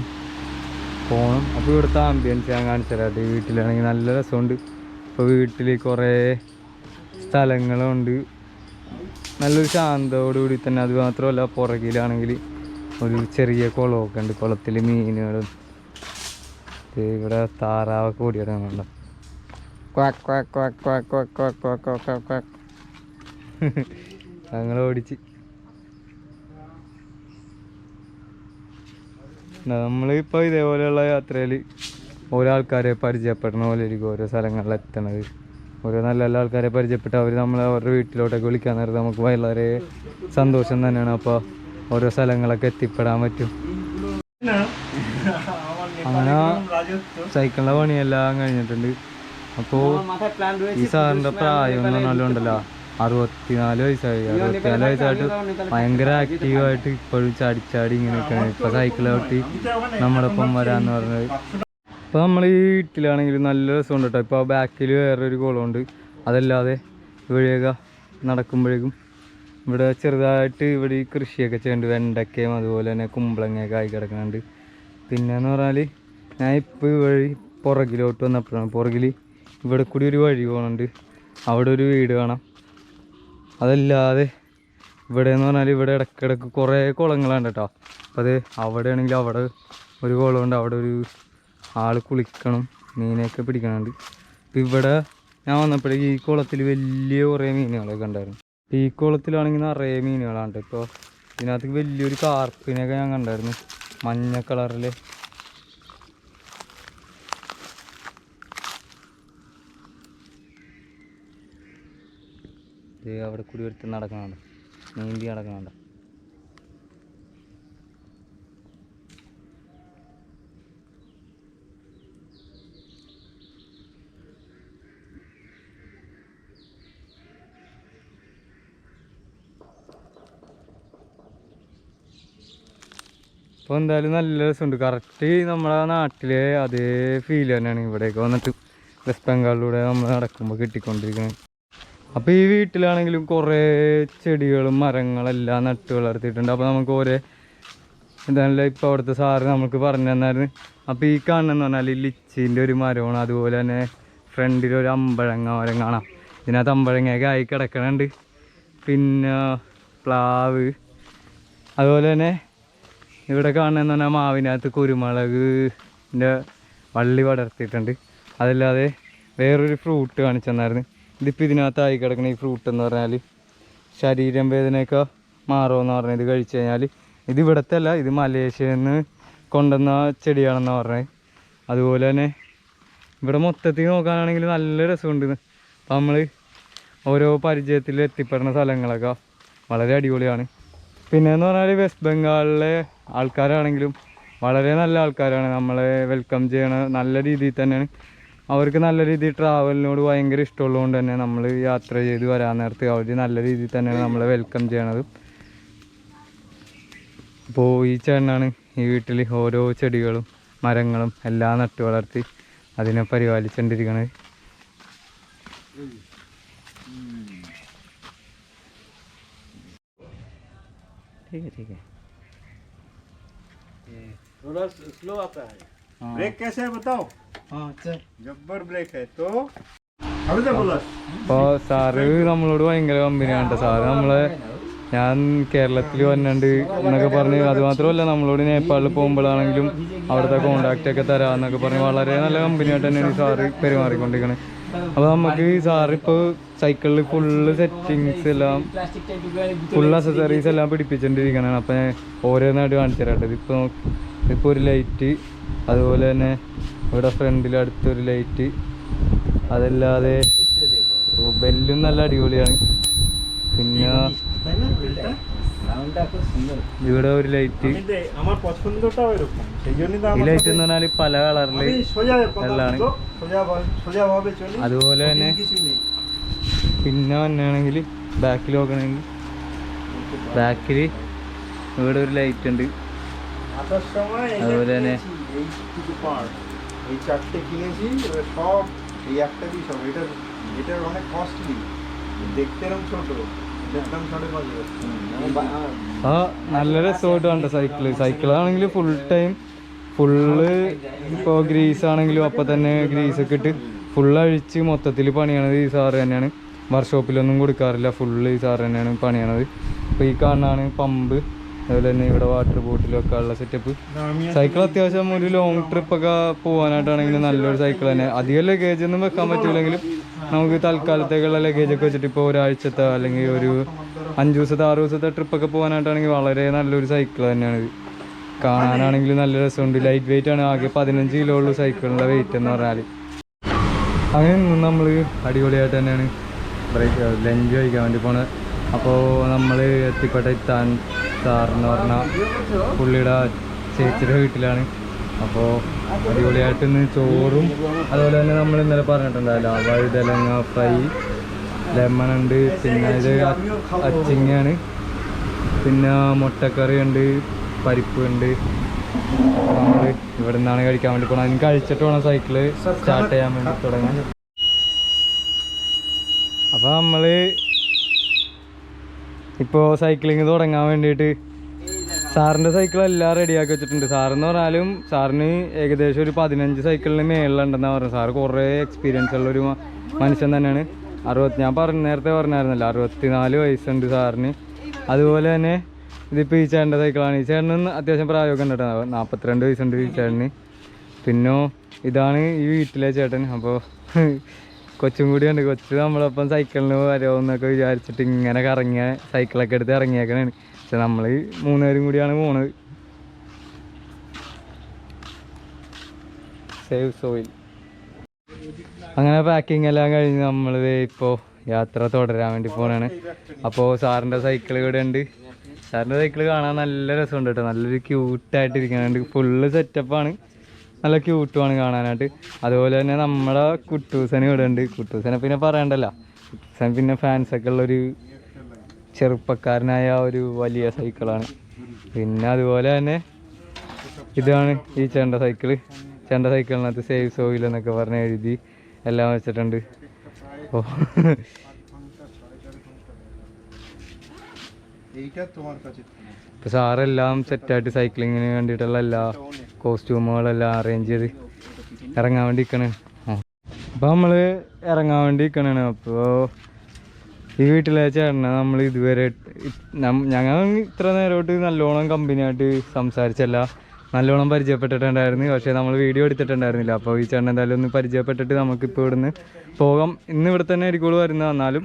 പോകണം. അപ്പോൾ ഇവിടുത്തെ ആംബിയൻസ് ഞാൻ കാണിച്ചു തരാം. ഈ വീട്ടിലാണെങ്കിൽ നല്ല രസമുണ്ട്. ഇപ്പോൾ വീട്ടിൽ കുറേ സ്ഥലങ്ങളുണ്ട്, നല്ലൊരു ശാന്തതയോടുകൂടി തന്നെ. അത് മാത്രമല്ല പുറകിലാണെങ്കിൽ ഒരു ചെറിയ കുളമൊക്കെ ഉണ്ട്. കുളത്തിൽ മീനുകളും ഇവിടെ താറാവൊക്കെ ഓടിയിടാനുണ്ടോ. ഞങ്ങൾ ഓടിച്ച് നമ്മളിപ്പോൾ ഇതേപോലെയുള്ള യാത്രയിൽ ഓരോ ആൾക്കാരെ പരിചയപ്പെടുന്ന പോലെ ആയിരിക്കും ഓരോ സ്ഥലങ്ങളിൽ എത്തണത്. ഓരോ നല്ല നല്ല ആൾക്കാരെ പരിചയപ്പെട്ട് അവർ നമ്മൾ അവരുടെ വീട്ടിലോട്ടൊക്കെ വിളിക്കാൻ നേരത്തെ നമുക്ക് വളരെ സന്തോഷം തന്നെയാണ്. അപ്പോൾ ഓരോ സ്ഥലങ്ങളൊക്കെ എത്തിപ്പെടാൻ പറ്റും. അങ്ങനെ സൈക്കിളിൻ്റെ പണിയെല്ലാം കഴിഞ്ഞിട്ടുണ്ട്. അപ്പോൾ ഈ സാറിൻ്റെ പ്രായം എന്ന് പറഞ്ഞാലും ഉണ്ടല്ലോ 64 വയസ്സായി. 64 വയസ്സായിട്ട് ഭയങ്കര ആക്റ്റീവായിട്ട് ഇപ്പോഴും ചാടി ഇങ്ങനെയൊക്കെയാണ്. ഇപ്പോൾ സൈക്കിളോട്ടി നമ്മുടെ ഒപ്പം വരാമെന്ന് പറഞ്ഞത്. ഇപ്പോൾ നമ്മൾ ഈ വീട്ടിലാണെങ്കിൽ നല്ല രസമുണ്ട് കേട്ടോ. ഇപ്പോൾ ബാക്കിൽ വേറൊരു കുളമുണ്ട്. അതല്ലാതെ ഇവിടെയൊക്കെ നടക്കുമ്പോഴേക്കും ഇവിടെ ചെറുതായിട്ട് ഇവിടെ ഈ കൃഷിയൊക്കെ ചെയ്യുന്നുണ്ട്. വെണ്ടയ്ക്കയും അതുപോലെ തന്നെ കുമ്പളങ്ങയൊക്കെ ആയി കിടക്കുന്നുണ്ട്. പിന്നെയെന്ന് പറഞ്ഞാൽ ഞാൻ ഇപ്പോൾ ഈ വഴി പുറകിലോട്ട് വന്നപ്പോഴാണ് പുറകിൽ ഇവിടെ കൂടി ഒരു വഴി പോകുന്നുണ്ട്. അവിടെ ഒരു വീട് കാണാം. അതല്ലാതെ ഇവിടെ എന്ന് പറഞ്ഞാൽ ഇവിടെ ഇടയ്ക്കിടയ്ക്ക് കുറേ കുളങ്ങളാണ് കേട്ടോ. അപ്പോൾ അത് അവിടെ ആണെങ്കിൽ അവിടെ ഒരു കുളമുണ്ട്. അവിടെ ഒരു ആൾ കുളിക്കണം, മീനൊക്കെ പിടിക്കണുണ്ട്. അപ്പോൾ ഇവിടെ ഞാൻ വന്നപ്പോഴേക്ക് ഈ കുളത്തിൽ വലിയ കുറേ മീനുകളൊക്കെ ഉണ്ടായിരുന്നു. ഈ കുളത്തിലാണെങ്കിൽ നിറയെ മീനുകളാണ്. ഇപ്പോൾ ഇതിനകത്ത് വലിയൊരു കാർപ്പിനെയൊക്കെ ഞാൻ കണ്ടായിരുന്നു, മഞ്ഞ കളറിൽ. അവിടെ കൂടി എടുത്ത് നടക്കുന്നുണ്ട്, നീന്തി നടക്കുന്നുണ്ട്. അപ്പോൾ എന്തായാലും നല്ല രസമുണ്ട്. കറക്റ്റ് നമ്മുടെ നാട്ടിലെ അതേ ഫീൽ തന്നെയാണ് ഇവിടേക്ക് വന്നിട്ട് വെസ്റ്റ് ബംഗാളിലൂടെ നമ്മൾ നടക്കുമ്പോൾ കിട്ടിക്കൊണ്ടിരിക്കുന്നത്. അപ്പോൾ ഈ വീട്ടിലാണെങ്കിലും കുറേ ചെടികളും മരങ്ങളെല്ലാം നട്ട് വളർത്തിയിട്ടുണ്ട്. അപ്പോൾ നമുക്ക് ഓരോ എന്താണല്ലോ ഇപ്പോൾ അവിടുത്തെ സാറ് നമുക്ക് പറഞ്ഞു തന്നായിരുന്നു. അപ്പോൾ ഈ കാണുന്നതെന്ന് പറഞ്ഞാൽ ലിച്ചീൻ്റെ ഒരു മരമാണ്. അതുപോലെ തന്നെ ഫ്രണ്ടിൽ ഒരു അമ്പഴങ്ങ മരം കാണാം. ഇതിനകത്ത് അമ്പഴങ്ങയൊക്കെ ആയി കിടക്കണുണ്ട്. പിന്നെ പ്ലാവ്, അതുപോലെ തന്നെ ഇവിടെ കാണുന്നതെന്ന് പറഞ്ഞാൽ മാവിനകത്ത് കുരുമുളകിൻ്റെ വള്ളി പടർത്തിയിട്ടുണ്ട്. അതല്ലാതെ വേറൊരു ഫ്രൂട്ട് കാണിച്ചു തന്നായിരുന്നു. ഇതിപ്പോൾ ഇതിനകത്തായി കിടക്കുന്ന ഈ ഫ്രൂട്ട് എന്ന് പറഞ്ഞാൽ ശരീരം വേദനയൊക്കെ മാറുമെന്ന് പറഞ്ഞത്. ഇത് കഴിച്ചു കഴിഞ്ഞാൽ ഇത് ഇവിടുത്തെ അല്ല, ഇത് മലേഷ്യയിൽ നിന്ന് കൊണ്ടുവന്ന ചെടിയാണെന്ന് പറഞ്ഞത്. അതുപോലെ തന്നെ ഇവിടെ മൊത്തത്തിൽ നോക്കാനാണെങ്കിൽ നല്ല രസമുണ്ട്. അപ്പം നമ്മൾ ഓരോ പരിചയത്തിൽ എത്തിപ്പെടുന്ന സ്ഥലങ്ങളൊക്കെ വളരെ അടിപൊളിയാണ്. പിന്നെയെന്ന് പറഞ്ഞാൽ വെസ്റ്റ് ബംഗാളിലെ ആൾക്കാരാണെങ്കിലും വളരെ നല്ല ആൾക്കാരാണ്. നമ്മളെ വെൽക്കം ചെയ്യണ നല്ല രീതിയിൽ തന്നെയാണ്. അവർക്ക് നല്ല രീതിയിൽ ട്രാവലിനോട് ഭയങ്കര ഇഷ്ടമുള്ളതുകൊണ്ട് തന്നെ നമ്മൾ യാത്ര ചെയ്ത് വരാൻ നേരത്ത് അവർ നല്ല രീതിയിൽ തന്നെയാണ് നമ്മളെ വെൽക്കം ചെയ്യണത്. അപ്പോൾ ഈ ചേട്ടനാണ് ഈ വീട്ടിൽ ഓരോ ചെടികളും മരങ്ങളും എല്ലാം നട്ടു വളർത്തി അതിനെ പരിപാലിച്ചുകൊണ്ടിരിക്കണത്. थोड़ा स्लो आता है। ब्रेक कैसे है बताओ? हाँ, जब्बर ब्रेक है तो അപ്പോൾ സാറ് നമ്മളോട് ഭയങ്കര കമ്പനിയാണ്. സാറ് നമ്മളെ ഞാൻ കേരളത്തിൽ വന്നിട്ടുണ്ട് എന്നൊക്കെ പറഞ്ഞ്, അതുമാത്രമല്ല നമ്മളോട് നേപ്പാളിൽ പോകുമ്പോഴാണെങ്കിലും അവിടുത്തെ കോണ്ടാക്റ്റ് ഒക്കെ തരാമെന്നൊക്കെ പറഞ്ഞ് വളരെ നല്ല കമ്പനിയായിട്ട് തന്നെയാണ് ഈ സാറ് പെരുമാറിക്കൊണ്ടിരിക്കുന്നത്. അപ്പോൾ നമുക്ക് സാറിപ്പോൾ സൈക്കിളിൽ ഫുള്ള് സെറ്റിങ്സ് എല്ലാം ഫുൾ അക്സസറീസ് എല്ലാം പിടിപ്പിച്ചുകൊണ്ടിരിക്കണം. അപ്പം ഓരോന്നായിട്ട് കാണിച്ചു തരാട്ടെ. ഇപ്പോൾ ഒരു ലൈറ്റ്, അതുപോലെ തന്നെ ഇവിടെ ഫ്രണ്ടിൽ അടുത്തൊരു ലൈറ്റ്, അതല്ലാതെ ബെല്ലും നല്ല അടിപൊളിയാണ്. പിന്നെ ഇവിടെ ഒരു ലൈറ്റ്. ഈ ലൈറ്റ് എന്ന് പറഞ്ഞാൽ പല കളറിൽ എല്ലാം. അതുപോലെ തന്നെ പിന്നെ വന്നാണെങ്കിൽ ബാക്കിൽ നോക്കണമെങ്കിൽ ബാക്കിൽ ഇവിടെ ഒരു ലൈറ്റ് ഉണ്ട്. അതുപോലെ തന്നെ നല്ല രസമായിട്ട് കണ്ട സൈക്കിളാണെങ്കിൽ ഫുൾ ടൈം ഫുള്ള് ഇപ്പോൾ ഗ്രീസ് ആണെങ്കിലും അപ്പം തന്നെ ഗ്രീസൊക്കെ ഇട്ട് ഫുള്ള് അഴിച്ച് മൊത്തത്തിൽ പണിയണത് ഈ സാറ് തന്നെയാണ്. വർക്ക്ഷോപ്പിലൊന്നും കൊടുക്കാറില്ല, ഫുള്ള് ഈ സാറ് തന്നെയാണ് പണിയണത്. അപ്പോൾ ഈ കാണാനാണ് പമ്പ്, അതുപോലെ തന്നെ ഇവിടെ വാട്ടർ ബോട്ടിലൊക്കെ ഉള്ള സെറ്റപ്പ്. സൈക്കിൾ അത്യാവശ്യം ഒരു ലോങ് ട്രിപ്പൊക്കെ പോകാനായിട്ടാണെങ്കിൽ നല്ലൊരു സൈക്കിൾ തന്നെ. അധികം ലഗേജ് ഒന്നും വെക്കാൻ പറ്റില്ലെങ്കിലും നമുക്ക് തൽക്കാലത്തേക്കുള്ള ലഗേജൊക്കെ വെച്ചിട്ട് ഇപ്പോൾ ഒരാഴ്ചത്തെ അല്ലെങ്കിൽ ഒരു 5 ദിവസത്തെ 6 ദിവസത്തെ ട്രിപ്പൊക്കെ പോകാനായിട്ടാണെങ്കിൽ വളരെ നല്ലൊരു സൈക്കിൾ തന്നെയാണ് ഇത്. കാണാനാണെങ്കിൽ നല്ല രസമുണ്ട്. ലൈറ്റ് വെയിറ്റ് ആണ്. ആകെ 15 കിലോ ഉള്ളൂ സൈക്കിളിൻ്റെ വെയിറ്റ് എന്ന് പറഞ്ഞാൽ. അങ്ങനെ നമ്മൾ അടിപൊളിയായിട്ട് തന്നെയാണ് ലഞ്ച് കഴിക്കാൻ വേണ്ടി പോണത്. അപ്പോൾ നമ്മൾ എത്തിപ്പെട്ടാൻ സാറെന്ന് പറഞ്ഞാൽ പുള്ളിയുടെ ചേച്ചിയുടെ വീട്ടിലാണ്. അപ്പോൾ അടിപൊളിയായിട്ട് ഇന്ന് ചോറും അതുപോലെ തന്നെ നമ്മൾ ഇന്നലെ പറഞ്ഞിട്ടുണ്ടാവില്ല വഴുതലങ്ങ ഫ്രൈ, ലെമൺ ഉണ്ട്, പിന്നെ ഇത് അച്ചിങ്ങയാണ്, പിന്നെ മുട്ടക്കറി ഉണ്ട്, പരിപ്പ് ഉണ്ട്. നമ്മൾ ഇവിടെ നിന്നാണ് കഴിക്കാൻ വേണ്ടി പോകണം. അതിന് കഴിച്ചിട്ട് വേണം സൈക്കിള് സ്റ്റാർട്ട് ചെയ്യാൻ വേണ്ടി തുടങ്ങാൻ. അപ്പോൾ നമ്മൾ ഇപ്പോൾ സൈക്ലിങ് തുടങ്ങാൻ വേണ്ടിയിട്ട് സാറിൻ്റെ സൈക്കിളെല്ലാം റെഡിയാക്കി വെച്ചിട്ടുണ്ട്. സാറെന്ന് പറഞ്ഞാലും സാറിന് ഏകദേശം ഒരു 15 സൈക്കിളിന് മേളിലുണ്ടെന്നാണ് പറഞ്ഞത്. സാറ് കുറേ എക്സ്പീരിയൻസ് ഉള്ളൊരു മനുഷ്യൻ തന്നെയാണ്. ഞാൻ നേരത്തെ പറഞ്ഞായിരുന്നല്ലോ 64 വയസ്സുണ്ട് സാറിന്. അതുപോലെ തന്നെ ഇതിപ്പോൾ ഈ ചേട്ടൻ്റെ സൈക്കിളാണ്. ഈ ചേട്ടന് അത്യാവശ്യം പ്രായമൊക്കെ ഉണ്ട് കേട്ടോ, 42 വയസ്സുണ്ട് ഈ ചേട്ടന്. പിന്നെ ഇതാണ് ഈ വീട്ടിലെ ചേട്ടൻ. അപ്പോൾ കൊച്ചും കൂടിയുണ്ട്. കൊച്ചു നമ്മളൊപ്പം സൈക്കിളിന് വരുമെന്നൊക്കെ വിചാരിച്ചിട്ട് ഇങ്ങനെ കറങ്ങിയ സൈക്കിളൊക്കെ എടുത്ത് ഇറങ്ങിയേക്കണാണ്. പക്ഷെ നമ്മൾ 3 പേരും കൂടിയാണ് പോണത്. Save soil. അങ്ങനെ പാക്കിംഗ് എല്ലാം കഴിഞ്ഞ് നമ്മൾ ഇപ്പോൾ യാത്ര തുടരാൻ വേണ്ടി പോകണാണ്. അപ്പോൾ സാറിൻ്റെ സൈക്കിൾ ഇവിടെ ഉണ്ട്. സാറിൻ്റെ സൈക്കിൾ കാണാൻ നല്ല രസമുണ്ട് കേട്ടോ. നല്ലൊരു ക്യൂട്ടായിട്ടിരിക്കുന്നുണ്ട്. ഫുള്ള് സെറ്റപ്പാണ്, നല്ല ക്യൂട്ടുമാണ് കാണാനായിട്ട്. അതുപോലെ തന്നെ നമ്മുടെ കുട്ടൂസന് ഇവിടെ ഉണ്ട്. കുട്ടൂസനെ പിന്നെ പറയണ്ടല്ലോ. കുട്ടൂസൻ പിന്നെ ഫാൻസൊക്കെ ഉള്ളൊരു ചെറുപ്പക്കാരനായ ഒരു വലിയ സൈക്കിളാണ്. പിന്നെ അതുപോലെ തന്നെ ഇതാണ് ഈ ചേട്ടൻ്റെ സൈക്കിള്. ചേട്ടൻ്റെ സൈക്കിളിനകത്ത് സേവ് സോയിൽ എന്നൊക്കെ പറഞ്ഞ് എഴുതി എല്ലാം വെച്ചിട്ടുണ്ട്. അപ്പോൾ ഇപ്പോൾ സാറെല്ലാം സെറ്റായിട്ട് സൈക്ലിങ്ങിന് വേണ്ടിയിട്ടുള്ള എല്ലാ കോസ്റ്റ്യൂമുകളെല്ലാം അറേഞ്ച് ചെയ്ത് ഇറങ്ങാൻ വേണ്ടി നിൽക്കണേ. അപ്പോൾ നമ്മൾ ഇറങ്ങാൻ വേണ്ടി നിൽക്കണേ. അപ്പോൾ ഈ വീട്ടിലെ ചേട്ടനെ നമ്മൾ ഇതുവരെ ഞങ്ങൾ ഇത്ര നേരമായിട്ട് നല്ലോണം കമ്പനിയായിട്ട് സംസാരിച്ചല്ല, നല്ലോണം പരിചയപ്പെട്ടിട്ടുണ്ടായിരുന്നു. പക്ഷേ നമ്മൾ വീഡിയോ എടുത്തിട്ടുണ്ടായിരുന്നില്ല. അപ്പോൾ ഈ ചേട്ടൻ എന്തായാലും ഒന്ന് പരിചയപ്പെട്ടിട്ട് നമുക്കിപ്പോൾ ഇവിടുന്ന് പോകാം. ഇന്ന് ഇവിടെ തന്നെ ആയിരിക്കും വരുന്നത്. എന്നാലും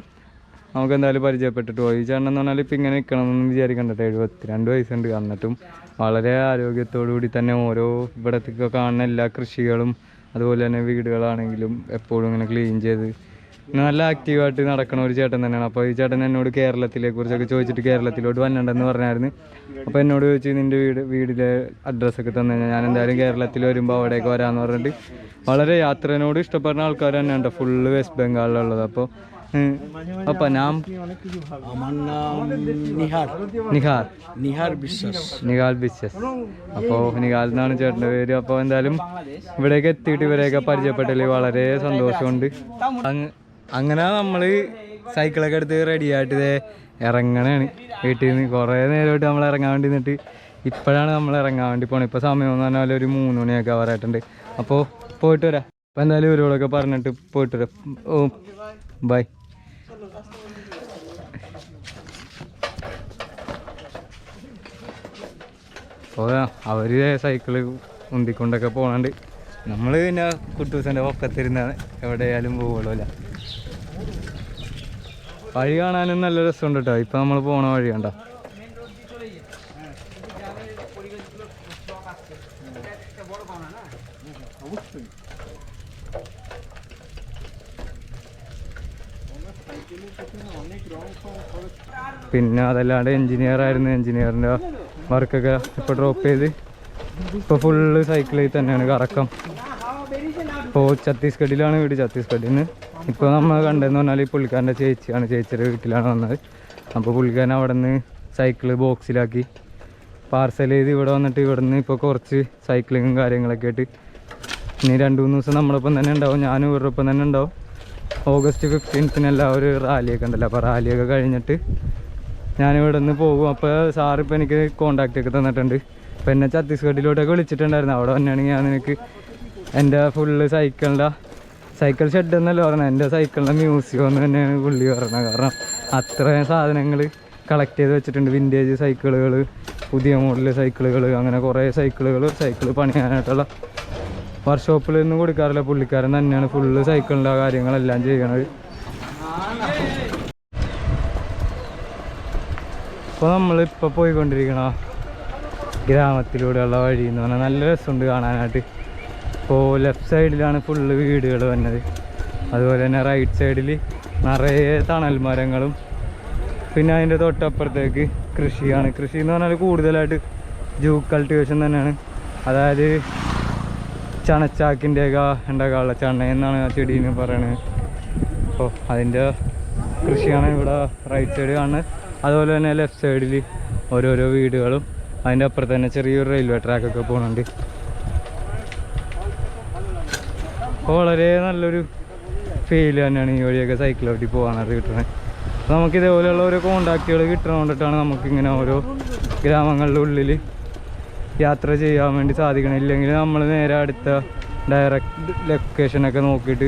നമുക്ക് എന്തായാലും പരിചയപ്പെട്ടിട്ട് പോയി. ഈ ചേട്ടൻ എന്ന് പറഞ്ഞാൽ ഇപ്പം ഇങ്ങനെ നിൽക്കണമെന്ന് വിചാരിക്കണ്ടോ, 72 വയസ്സുണ്ട്. എന്നിട്ടും വളരെ ആരോഗ്യത്തോടു കൂടി തന്നെ ഓരോ ഇവിടത്തേക്ക് കാണുന്ന എല്ലാ കൃഷികളും അതുപോലെ തന്നെ വീടുകളാണെങ്കിലും എപ്പോഴും ഇങ്ങനെ ക്ലീൻ ചെയ്ത് നല്ല ആക്റ്റീവായിട്ട് നടക്കണ ഒരു ചേട്ടൻ തന്നെയാണ്. അപ്പോൾ ഈ ചേട്ടൻ എന്നോട് കേരളത്തിലെ കുറിച്ചൊക്കെ ചോദിച്ചിട്ട് കേരളത്തിലോട്ട് വന്നിട്ടുണ്ടെന്ന് പറഞ്ഞായിരുന്നു. അപ്പോൾ എന്നോട് ചോദിച്ചു നിൻ്റെ വീടിലെ അഡ്രസ്സൊക്കെ തന്നു കഴിഞ്ഞാൽ ഞാൻ എന്തായാലും കേരളത്തിൽ വരുമ്പോൾ അവിടേക്ക് വരാമെന്ന് പറഞ്ഞിട്ട് വളരെ യാത്രേനോട് ഇഷ്ടപ്പെടുന്ന ആൾക്കാർ തന്നെയുണ്ട്. ഫുള്ള് വെസ്റ്റ് ബംഗാളിലുള്ളത്. അപ്പോൾ അപ്പം നാം നിഹാൽ ബിശ്വാസ്. അപ്പോൾ നിഹാൽ എന്നാണ് ചേട്ടൻ്റെ പേര്. അപ്പോൾ എന്തായാലും ഇവിടേക്ക് എത്തിയിട്ട് ഇവരെയൊക്കെ പരിചയപ്പെട്ടതിൽ വളരെ സന്തോഷമുണ്ട്. അങ്ങനെ നമ്മൾ സൈക്കിളൊക്കെ എടുത്ത് റെഡിയായിട്ട് ഇതേ ഇറങ്ങണേണ് വീട്ടിൽ നിന്ന്. കുറേ നേരമായിട്ട് നമ്മൾ ഇറങ്ങാൻ വേണ്ടി നിന്നിട്ട് ഇപ്പോഴാണ് നമ്മൾ ഇറങ്ങാൻ വേണ്ടി പോകണം. ഇപ്പോൾ സമയം എന്ന് പറഞ്ഞാൽ ഒരു 3 മണിയൊക്കെ ആവാറായിട്ടുണ്ട്. അപ്പോൾ പോയിട്ട് വരാം. അപ്പം എന്തായാലും ഇവരോടൊക്കെ പറഞ്ഞിട്ട് പോയിട്ട് വരാം. ഓ ബൈ. അപ്പോൾ അവർ സൈക്കിള് ഉന്തിക്കൊണ്ടൊക്കെ പോകണുണ്ട്. നമ്മൾ പിന്നെ കുട്ടൂസൻ്റെ പൊക്കത്തിരുന്നാണ് എവിടെയായാലും പോകുള്ളൂ അല്ല. വഴി കാണാനും നല്ല രസമുണ്ട് കേട്ടോ. ഇപ്പം നമ്മൾ പോണ വഴി കണ്ടോ. പിന്നെ അതല്ലാണ്ട് എൻജിനീയറായിരുന്നു. എൻജിനീയറിൻ്റെ വർക്കൊക്കെ ഇപ്പോൾ ഡ്രോപ്പ് ചെയ്ത് ഇപ്പോൾ ഫുള്ള് സൈക്കിളിൽ തന്നെയാണ് കറക്കം. ഇപ്പോൾ ഛത്തീസ്ഗഡിലാണ് വീട്. ഛത്തീസ്ഗഡിൽ നിന്ന് ഇപ്പോൾ നമ്മൾ കണ്ടതെന്ന് പറഞ്ഞാൽ ഈ പുള്ളിക്കാരൻ്റെ ചേച്ചിയാണ്. ചേച്ചിയുടെ വീട്ടിലാണ് വന്നത്. അപ്പോൾ പുള്ളിക്കാരൻ അവിടെ നിന്ന് സൈക്കിള് ബോക്സിലാക്കി പാർസൽ ചെയ്ത് ഇവിടെ വന്നിട്ട് ഇവിടെ നിന്ന് ഇപ്പോൾ കുറച്ച് സൈക്ലിങ്ങും കാര്യങ്ങളൊക്കെ ആയിട്ട് ഇനി 2-3 ദിവസം നമ്മളൊപ്പം തന്നെ ഉണ്ടാവും. ഞാനും ഇവരുടെ ഒപ്പം തന്നെ ഉണ്ടാവും. August 15th എല്ലാവരും റാലിയൊക്കെ ഉണ്ടല്ലോ. അപ്പോൾ റാലിയൊക്കെ കഴിഞ്ഞിട്ട് ഞാനിവിടെ നിന്ന് പോകും. അപ്പോൾ സാറിപ്പോൾ എനിക്ക് കോണ്ടാക്റ്റ് ഒക്കെ തന്നിട്ടുണ്ട്. അപ്പോൾ എന്നെ ഛത്തീസ്ഗഡിലോട്ടൊക്കെ വിളിച്ചിട്ടുണ്ടായിരുന്നു. അവിടെ തന്നെയാണെങ്കിൽ ഞാൻ നിനക്ക് എൻ്റെ ഫുള്ള് സൈക്കിൾ ഷെഡ് എന്നല്ല പറഞ്ഞത്, എൻ്റെ സൈക്കിളിൻ്റെ മ്യൂസിയം എന്ന് തന്നെയാണ് പുള്ളി പറഞ്ഞത്. കാരണം അത്രയും സാധനങ്ങൾ കളക്ട് ചെയ്ത് വെച്ചിട്ടുണ്ട്. വിൻറ്റേജ് സൈക്കിളുകൾ, പുതിയ മോഡൽ സൈക്കിളുകൾ, അങ്ങനെ കുറേ സൈക്കിൾ പണിയാനായിട്ടുള്ള വർക്ക്ഷോപ്പിൽ ഒന്നും കൊടുക്കാറില്ല. പുള്ളിക്കാരൻ തന്നെയാണ് ഫുള്ള് സൈക്കിളിൻ്റെ കാര്യങ്ങളെല്ലാം ചെയ്യണത്. ഇപ്പോൾ നമ്മളിപ്പോൾ പോയിക്കൊണ്ടിരിക്കണ ഗ്രാമത്തിലൂടെയുള്ള വഴി എന്ന് പറഞ്ഞാൽ നല്ല രസമുണ്ട് കാണാനായിട്ട്. ഇപ്പോൾ ലെഫ്റ്റ് സൈഡിലാണ് ഫുള്ള് വീടുകൾ വന്നത്. അതുപോലെ തന്നെ റൈറ്റ് സൈഡിൽ നിറയെ തണൽ മരങ്ങളും പിന്നെ അതിൻ്റെ തൊട്ടപ്പുറത്തേക്ക് കൃഷിയാണ്. കൃഷി എന്ന് പറഞ്ഞാൽ കൂടുതലായിട്ട് ജൂക്ക് കൾട്ടിവേഷൻ തന്നെയാണ്. അതായത് ചണച്ചാക്കിൻ്റെയൊക്കെ ഉണ്ടാക്കാനുള്ള ചണ എന്നാണ് ആ ചെടീനെ പറയണത്. അപ്പോൾ അതിൻ്റെ കൃഷിയാണ് ഇവിടെ റൈറ്റ് സൈഡ് കാണുന്നത്. അതുപോലെ തന്നെ ലെഫ്റ്റ് സൈഡിൽ ഓരോരോ വീടുകളും അതിൻ്റെ അപ്പുറത്ത് തന്നെ ചെറിയൊരു റെയിൽവേ ട്രാക്കൊക്കെ പോകുന്നുണ്ട്. അപ്പോൾ വളരെ നല്ലൊരു ഫീൽ തന്നെയാണ് ഈ വഴിയൊക്കെ സൈക്കിൾ ഓട്ടി പോകാനായിട്ട് കിട്ടുന്നത്. അപ്പോൾ നമുക്ക് ഇതേപോലെയുള്ള ഓരോ കോണ്ടാക്റ്റുകൾ കിട്ടണോണ്ടിട്ടാണ് നമുക്കിങ്ങനെ ഓരോ ഗ്രാമങ്ങളുടെ ഉള്ളിൽ യാത്ര ചെയ്യാൻ വേണ്ടി സാധിക്കണം. ഇല്ലെങ്കിൽ നമ്മൾ നേരെ അടുത്ത ഡയറക്റ്റ് ലൊക്കേഷനൊക്കെ നോക്കിയിട്ട്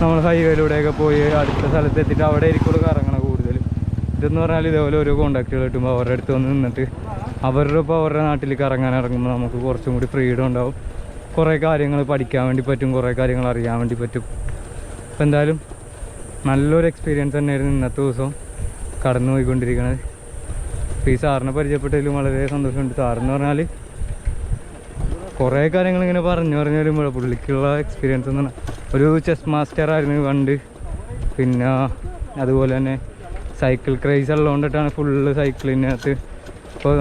നമ്മൾ ഹൈവേയിലൂടെയൊക്കെ പോയി അടുത്ത സ്ഥലത്ത് എത്തിയിട്ട് അവിടെ ആയിരിക്കും കറങ്ങണം കൂടുതൽ. ഇതെന്ന് പറഞ്ഞാൽ ഇതേപോലെ ഓരോ കോണ്ടാക്റ്റുകൾ കിട്ടുമ്പോൾ അവരുടെ അടുത്ത് വന്ന് നിന്നിട്ട് അവരുടെ ഒപ്പം അവരുടെ നാട്ടിൽ കറങ്ങാൻ ഇറങ്ങുമ്പോൾ നമുക്ക് കുറച്ചും കൂടി ഫ്രീഡം ഉണ്ടാവും. കുറേ കാര്യങ്ങൾ പഠിക്കാൻ വേണ്ടി പറ്റും, കുറേ കാര്യങ്ങൾ അറിയാൻ വേണ്ടി പറ്റും. അപ്പോൾ എന്തായാലും നല്ലൊരു എക്സ്പീരിയൻസ് തന്നെയായിരുന്നു ഇന്നത്തെ ദിവസം കടന്നു പോയിക്കൊണ്ടിരിക്കുന്നത്. അപ്പോൾ ഈ സാറിനെ പരിചയപ്പെട്ടതിലും വളരെ സന്തോഷമുണ്ട്. സാറെന്ന് പറഞ്ഞാൽ കുറേ കാര്യങ്ങൾ ഇങ്ങനെ പറഞ്ഞു വരുമ്പോൾ പുള്ളിക്കുള്ള എക്സ്പീരിയൻസ് എന്ന് പറഞ്ഞാൽ ഒരു ചെസ് മാസ്റ്റർ ആയിരുന്നു പണ്ട്. പിന്നെ അതുപോലെ തന്നെ സൈക്കിൾ ക്രൈസ് ഉള്ളതുകൊണ്ടിട്ടാണ് ഫുള്ള് സൈക്കിളിനകത്ത് ഇപ്പോൾ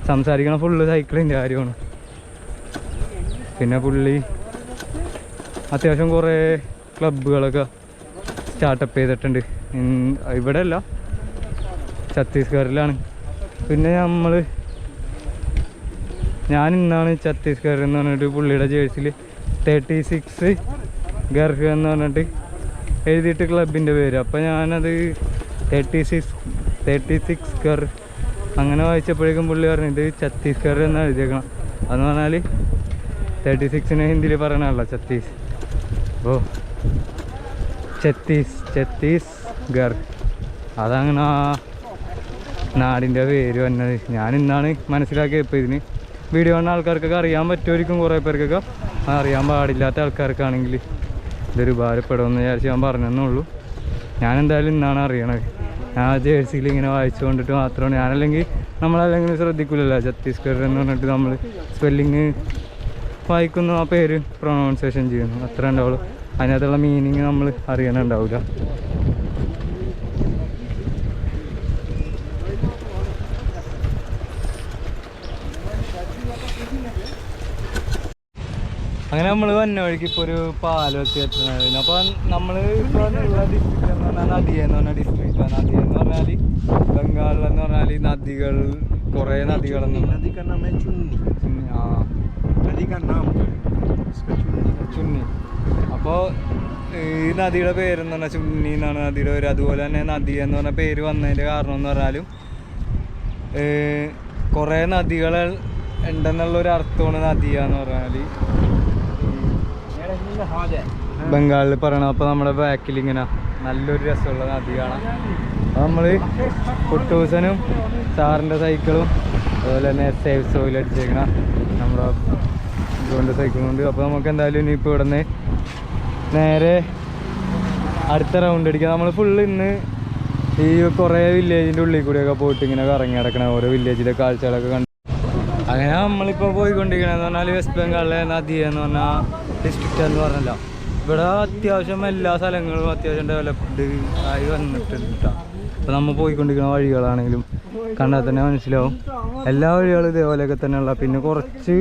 സംസാരിക്കണം ഫുള്ള് സൈക്കിളിൻ്റെ കാര്യമാണ്. പിന്നെ പുള്ളി അത്യാവശ്യം കുറേ ക്ലബ്ബുകളൊക്കെ സ്റ്റാർട്ടപ്പ് ചെയ്തിട്ടുണ്ട്. ഇവിടെ അല്ല, ഛത്തീസ്ഗഡിലാണ്. പിന്നെ ഞാൻ ഇന്നാണ് ഛത്തീസ്ഗഡ് എന്ന് പറഞ്ഞിട്ട് പുള്ളിയുടെ ജേഴ്സിയിൽ 36 ഗർഹ് എന്ന് പറഞ്ഞിട്ട് എഴുതിയിട്ട് ക്ലബിൻ്റെ പേര്. അപ്പോൾ ഞാനത് 36 ഗർഹ് അങ്ങനെ വായിച്ചപ്പോഴേക്കും പുള്ളി പറഞ്ഞു ഇത് ഛത്തീസ്ഗഡ് എന്ന് എഴുതിയേക്കണം. അതെന്ന് പറഞ്ഞാൽ 36 ഹിന്ദിയിൽ പറയണമല്ലോ ഛത്തീസ്. അപ്പോൾ ഛത്തീസ്ഗഡ് അതങ്ങനെ ആ നാടിൻ്റെ പേര് വന്നത് ഞാൻ ഇന്നാണ് മനസ്സിലാക്കിയത്. ഇപ്പോൾ ഇതിന് വീഡിയോ കാണുന്ന ആൾക്കാർക്കൊക്കെ അറിയാൻ പറ്റുമായിരിക്കും, കുറേ പേർക്കൊക്കെ അറിയാൻ പാടില്ലാത്ത ആൾക്കാർക്കാണെങ്കിൽ ഇതൊരു ഉപകാരപ്പെടുമെന്ന് വിചാരിച്ച് ഞാൻ പറഞ്ഞെന്നുള്ളൂ. ഞാൻ എന്തായാലും ഇന്നാണ് അറിയണത്. ഞാൻ ജേഴ്സിയിൽ ഇങ്ങനെ വായിച്ചു കൊണ്ടിട്ട് മാത്രമാണ്. ഞാനല്ലെങ്കിൽ നമ്മളല്ലെങ്കിൽ ശ്രദ്ധിക്കില്ലല്ലോ ഛത്തീസ്ഗഡ് എന്ന് പറഞ്ഞിട്ട് നമ്മൾ സ്പെല്ലിങ് വായിക്കുന്നു, ആ പേര് പ്രൊണൗൺസിയേഷൻ ചെയ്യുന്നു, അത്ര ഉണ്ടാവുള്ളൂ. അതിനകത്തുള്ള മീനിങ് നമ്മൾ അറിയാനുണ്ടാവില്ല. അങ്ങനെ നമ്മൾ വന്ന വഴിക്ക് ഇപ്പോൾ ഒരു പാലം എത്തിയിട്ടുണ്ടായിരുന്നു. അപ്പോൾ നമ്മൾ ഇപ്പോൾ ഉള്ള ഡിസ്ട്രിക്റ്റ് എന്ന് പറഞ്ഞാൽ നദിയ എന്ന് പറഞ്ഞ ഡിസ്ട്രിക്റ്റാണ്. നദിയ എന്ന് പറഞ്ഞാൽ ബംഗാളിലെന്ന് പറഞ്ഞാൽ നദികൾ, കുറേ നദികളെന്ന് ചുന്നി. അപ്പോൾ ഈ നദിയുടെ പേരെന്ന് പറഞ്ഞാൽ ചുന്നി എന്നാണ് നദിയുടെ പേര്. അതുപോലെ തന്നെ നദി എന്ന് പറഞ്ഞ പേര് വന്നതിൻ്റെ കാരണം എന്ന് പറഞ്ഞാലും കുറേ നദികൾ ഉണ്ടെന്നുള്ളൊരു അർത്ഥമാണ് നദിയ എന്ന് പറഞ്ഞാൽ. ബംഗാളിൽ പറയണം. അപ്പോൾ നമ്മുടെ ബാക്കിൽ ഇങ്ങനെ നല്ലൊരു രസമുള്ള നദി കാണാം. നമ്മൾ കുട്ടൂസനും സാറിൻ്റെ സൈക്കിളും അതുപോലെ തന്നെ സേവ് സോയിൽ അടിച്ചേക്കണ നമ്മുടെ ഇതുകൊണ്ട് സൈക്കിളുണ്ട്. അപ്പോൾ നമുക്ക് എന്തായാലും ഇനിയിപ്പോൾ ഇവിടെ നിന്ന് നേരെ അടുത്ത റൗണ്ട് അടിക്കാം. നമ്മൾ ഫുള്ള് ഇന്ന് ഈ കുറേ വില്ലേജിൻ്റെ ഉള്ളിൽ കൂടിയൊക്കെ പോയിട്ട് ഇങ്ങനെ കറങ്ങി കിടക്കണം, ഓരോ വില്ലേജിലെ കാഴ്ചകളൊക്കെ കണ്ട്. അങ്ങനെ നമ്മളിപ്പോൾ പോയിക്കൊണ്ടിരിക്കണമെന്ന് പറഞ്ഞാൽ വെസ്റ്റ് ബംഗാളിലെ നദി എന്ന് പറഞ്ഞാൽ ഡിസ്ട്രിക്റ്റ് എന്ന് പറഞ്ഞല്ലോ. ഇവിടെ അത്യാവശ്യം എല്ലാ സ്ഥലങ്ങളും അത്യാവശ്യം ഡെവലപ്ഡ് ആയി വന്നിട്ടുണ്ട് കേട്ടോ. അപ്പോൾ നമ്മൾ പോയിക്കൊണ്ടിരിക്കുന്ന വഴികളാണെങ്കിലും കണ്ടാൽ തന്നെ മനസ്സിലാവും എല്ലാ വഴികളും ഇതേപോലെയൊക്കെ തന്നെയുള്ള. പിന്നെ കുറച്ച്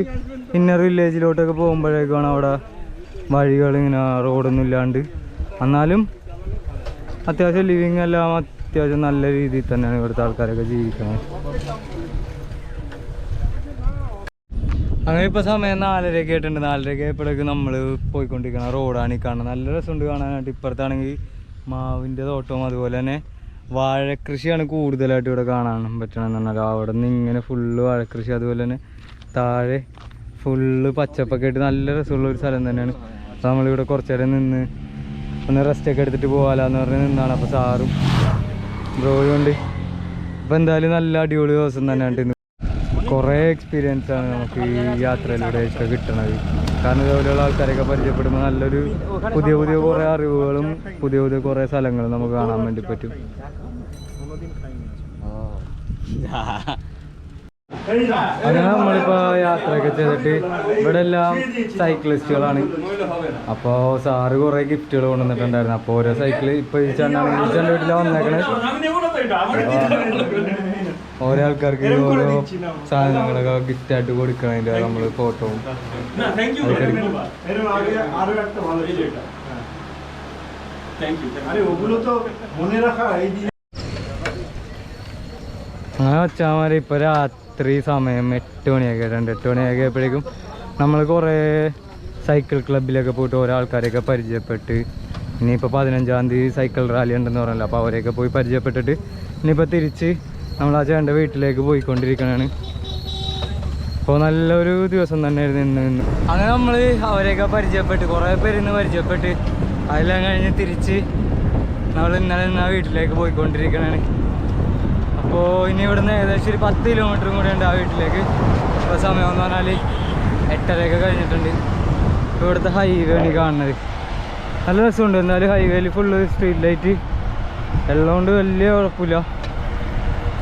ഇന്നർ വില്ലേജിലോട്ടൊക്കെ പോകുമ്പോഴേക്കാണ് അവിടെ വഴികൾ ഇങ്ങനെ റോഡൊന്നും ഇല്ലാണ്ട്, എന്നാലും അത്യാവശ്യം ലിവിങ് എല്ലാം അത്യാവശ്യം നല്ല രീതിയിൽ തന്നെയാണ് ഇവിടുത്തെ ആൾക്കാരൊക്കെ ജീവിക്കുന്നത്. അങ്ങനെ ഇപ്പോൾ സമയം 4:30 ആയിട്ടുണ്ട്. 4:30 ആയപ്പോഴേക്കും നമ്മൾ പോയിക്കൊണ്ടിരിക്കണം റോഡാണ് ഈ കാണുന്നത്. നല്ല രസമുണ്ട് കാണാനായിട്ട്. ഇപ്പുറത്താണെങ്കിൽ മാവിൻ്റെ തോട്ടവും അതുപോലെ തന്നെ വാഴക്കൃഷിയാണ് കൂടുതലായിട്ട് ഇവിടെ കാണാൻ പറ്റണമെന്ന് പറഞ്ഞാൽ. അവിടെ നിന്ന് ഇങ്ങനെ ഫുള്ള് വാഴക്കൃഷി, അതുപോലെ തന്നെ താഴെ ഫുള്ള് പച്ചപ്പൊക്കെ ആയിട്ട് നല്ല രസമുള്ളൊരു സ്ഥലം തന്നെയാണ്. അപ്പോൾ നമ്മളിവിടെ കുറച്ച് നേരം നിന്ന് ഒന്ന് റെസ്റ്റൊക്കെ എടുത്തിട്ട് പോകാമെന്ന് പറഞ്ഞ് നിന്നാണ്. അപ്പോൾ സാറും ബ്രോയും ഉണ്ട്. അപ്പോൾ എന്തായാലും നല്ല അടിപൊളി ദിവസം തന്നെയാണ്. കുറേ എക്സ്പീരിയൻസാണ് നമുക്ക് ഈ യാത്രയിലൂടെ ഒക്കെ കിട്ടണത്. കാരണം ഇതുപോലെയുള്ള ആൾക്കാരെയൊക്കെ പരിചയപ്പെടുമ്പോൾ നല്ലൊരു പുതിയ പുതിയ കുറേ അറിവുകളും പുതിയ പുതിയ കുറേ സ്ഥലങ്ങളും നമുക്ക് കാണാൻ വേണ്ടി പറ്റും. അങ്ങനെ നമ്മളിപ്പോൾ യാത്രയൊക്കെ ചെയ്തിട്ട് ഇവിടെ എല്ലാം സൈക്ലിസ്റ്റുകളാണ്. അപ്പോൾ സാറ് കുറേ ഗിഫ്റ്റുകൾ കൊണ്ടുവന്നിട്ടുണ്ടായിരുന്നു. അപ്പോൾ ഓരോ സൈക്കിൾ ഇപ്പോൾ ഈ ചേട്ടനാണെങ്കിൽ ഈ ചേട്ടൻ്റെ വീട്ടിലാണ് വന്നേക്കണേ. ഓരോ ആൾക്കാർക്ക് ഓരോ സാധനങ്ങളൊക്കെ ഗിഫ്റ്റായിട്ട് കൊടുക്കണതിൻ്റെ നമ്മൾ ഫോട്ടോവും അങ്ങനെ വെച്ചാൽ ഇപ്പോൾ രാത്രി സമയം 8 മണിയൊക്കെ 8 മണിയൊക്കെ ആയപ്പോഴേക്കും നമ്മൾ കുറേ സൈക്കിൾ ക്ലബിലൊക്കെ പോയിട്ട് ഓരോ ആൾക്കാരെയൊക്കെ പരിചയപ്പെട്ട് ഇനിയിപ്പോൾ 15-ാം തീയതി സൈക്കിൾ റാലി ഉണ്ടെന്ന് പറഞ്ഞല്ലോ. അപ്പോൾ അവരെയൊക്കെ പോയി പരിചയപ്പെട്ടിട്ട് ഇനിയിപ്പോൾ തിരിച്ച് നമ്മൾ ആ ചേട്ടൻ്റെ വീട്ടിലേക്ക് പോയിക്കൊണ്ടിരിക്കണതാണ്. അപ്പോൾ നല്ലൊരു ദിവസം തന്നെയായിരുന്നു ഇന്ന്. അങ്ങനെ നമ്മൾ അവരെയൊക്കെ പരിചയപ്പെട്ട് കുറേ പേരിന്ന് പരിചയപ്പെട്ട് അതെല്ലാം കഴിഞ്ഞ് തിരിച്ച് നമ്മൾ ഇന്നലെ വീട്ടിലേക്ക് പോയിക്കൊണ്ടിരിക്കണതാണ്. അപ്പോൾ ഇനി ഇവിടുന്ന് ഏകദേശം ഒരു 10 കിലോമീറ്ററും കൂടെ ഉണ്ട് ആ വീട്ടിലേക്ക്. ഇപ്പോൾ സമയം എന്ന് പറഞ്ഞാൽ 8:30 കഴിഞ്ഞിട്ടുണ്ട്. ഇപ്പോൾ ഇവിടുത്തെ ഹൈവേ ആണ് കാണുന്നത്. നല്ല രസമുണ്ട്. എന്നാലും ഹൈവേയിൽ ഫുള്ള് സ്ട്രീറ്റ് ലൈറ്റ് എല്ലാം കൊണ്ട് വലിയ കുഴപ്പമില്ല.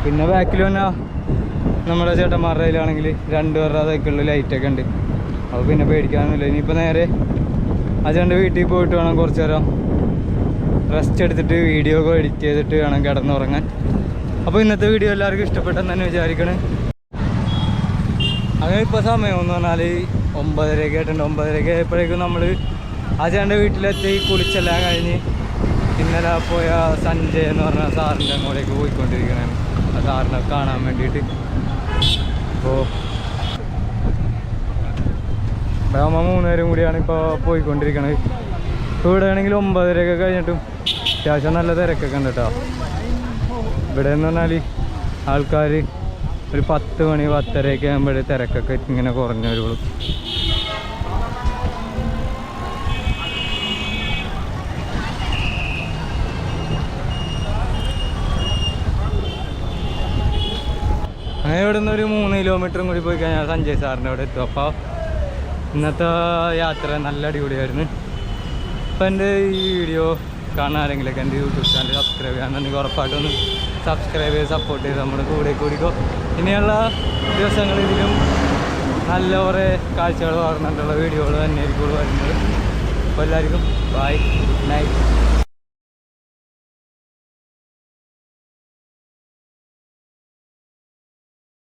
പിന്നെ ബാക്കിൽ തന്നെ നമ്മുടെ ചേട്ടന്മാരുടെ കയ്യിലാണെങ്കിൽ 2 പേരുടെ സൈക്കിളിൽ ലൈറ്റൊക്കെ ഉണ്ട്. അപ്പോൾ പിന്നെ പേടിക്കാനൊന്നുമില്ല. ഇനിയിപ്പോൾ നേരെ ആ ചേട്ടൻ്റെ വീട്ടിൽ പോയിട്ട് വേണം കുറച്ച് നേരം റെസ്റ്റ് എടുത്തിട്ട് വീഡിയോ ഒക്കെ എഡിറ്റ് ചെയ്തിട്ട് വേണം കിടന്നുറങ്ങാൻ. അപ്പോൾ ഇന്നത്തെ വീഡിയോ എല്ലാവർക്കും ഇഷ്ടപ്പെട്ടെന്ന് തന്നെ വിചാരിക്കണം. അങ്ങനെ ഇപ്പോൾ സമയം എന്ന് പറഞ്ഞാൽ 9:30 ആയിട്ടുണ്ട്. 9:30 ആയപ്പോഴേക്കും നമ്മൾ ആ ചേട്ടൻ്റെ വീട്ടിലെത്തി കുളിച്ചെല്ലാം കഴിഞ്ഞ് ഇന്നലെ പോയ സഞ്ജയ് എന്ന് പറഞ്ഞ സാറിൻ്റെ അങ്ങോട്ടേക്ക് പോയിക്കൊണ്ടിരിക്കണതാണ്. ആ സാറിനെ കാണാൻ വേണ്ടിയിട്ട്. അപ്പോൾ അമ്മ 3 പേരും കൂടിയാണ് ഇപ്പോൾ പോയിക്കൊണ്ടിരിക്കണത്. ഇപ്പോൾ ഇവിടെ ആണെങ്കിൽ 9:30 കഴിഞ്ഞിട്ടും അത്യാവശ്യം നല്ല തിരക്കൊക്കെ ഉണ്ട് കേട്ടോ. ഇവിടെ എന്ന് പറഞ്ഞാൽ ആൾക്കാർ ഒരു 10 മണി 10:30 ആകുമ്പോഴേ തിരക്കൊക്കെ ഇങ്ങനെ കുറഞ്ഞു വരുള്ളൂ. അങ്ങനെ ഇവിടെ നിന്ന് ഒരു 3 കിലോമീറ്ററും കൂടി പോയി കഴിഞ്ഞാൽ സഞ്ജയ് സാറിൻ്റെ അവിടെ എത്തും. അപ്പോൾ ഇന്നത്തെ യാത്ര നല്ല അടിപൊളിയായിരുന്നു. അപ്പോൾ എൻ്റെ ഈ വീഡിയോ കാണാൻ ആരെങ്കിലൊക്കെ എൻ്റെ യൂട്യൂബ് ചാനൽ സബ്സ്ക്രൈബ് ചെയ്യാന്നുണ്ടെങ്കിൽ ഉറപ്പായിട്ടൊന്ന് സബ്സ്ക്രൈബ് ചെയ്ത് സപ്പോർട്ട് ചെയ്ത് നമ്മുടെ കൂടെ കൂടിക്കോ. ഇനിയുള്ള ദിവസങ്ങളിൽ ഇതിലും നല്ല കുറേ കാഴ്ചകൾ പറഞ്ഞിട്ടുള്ള വീഡിയോകൾ തന്നെ ആയിരിക്കും വരുന്നത്. അപ്പോൾ എല്ലാവർക്കും ബൈ നൈറ്റ്.